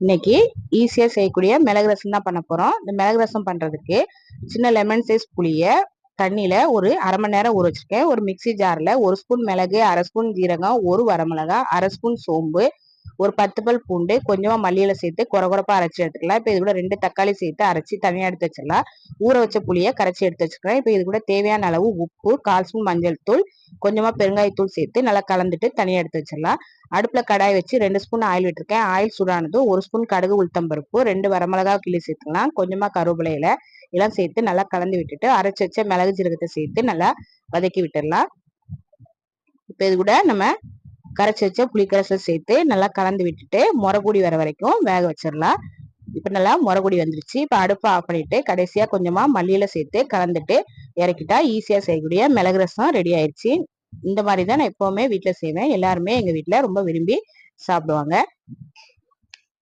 இன்னைக்கு ஈஸியா செய்யக்கூடிய மிளகு ரசம் தான் பண்ண போறோம். இந்த மிளகு ரசம் பண்றதுக்கு சின்ன லெமன் சைஸ் புளிய தண்ணியில ஒரு அரை மணி நேரம் ஊற வச்சிருக்கேன். ஒரு மிக்சி ஜார்ல 1 ஸ்பூன் மிளகு, அரை ஸ்பூன் ஜீரகம், ஒரு வரமிளகா, அரை ஸ்பூன் சோம்பு, ஒரு 10 பல் பூண்டு, கொஞ்சமா மல்லியில சேர்த்து கொரகொரப்பா அரைச்சி எடுத்துக்கலாம். இப்ப இது கூட 2 தக்காளி சேர்த்து அரைச்சி தனியா எடுத்து வச்சிடலாம். ஊற வச்ச புளிய கரைச்சி எடுத்து வச்சுக்கிறேன். இப்ப இது கூட தேவையான அளவு உப்பு, 1/4 ஸ்பூன் மஞ்சள் தூள், கொஞ்சமா பெருங்காயத்தூள் சேர்த்து நல்லா கலந்துட்டு தனியா எடுத்து வச்சிடலாம். அடுப்புல கடாய் வச்சு 2 ஸ்பூன் ஆயில் விட்டுருக்கேன். ஆயில் சூடானதும் 1 ஸ்பூன் கடுகு உளுத்தம் பருப்பு, 2 வரமிளகா கிள்ளி சேர்த்துக்கலாம். கொஞ்சமா கருவேப்பிலையில எல்லாம் சேர்த்து நல்லா கலந்து விட்டுட்டு அரைச்சு வச்ச மிளகு ஜீரகத்தை சேர்த்து நல்லா வதக்கி விட்டுடலாம். இப்ப இது கூட நம்ம கரைச்சி வச்ச புளிக்கரசை சேர்த்து நல்லா கலந்து விட்டுட்டு முறகுடி வர வரைக்கும் வேக வச்சிடலாம். இப்ப நல்லா முறகுடி வந்துருச்சு. இப்ப அடுப்பை ஆஃப் பண்ணிட்டு கடைசியா கொஞ்சமா மல்லியில சேர்த்து கலந்துட்டு இறக்கிட்டா ஈஸியா செய்யக்கூடிய மிளகு ரசம் ரெடி ஆயிடுச்சு. இந்த மாதிரி தான் நான் எப்பவுமே வீட்டுல செய்வேன். எல்லாருமே எங்க வீட்டுல ரொம்ப விரும்பி சாப்பிடுவாங்க.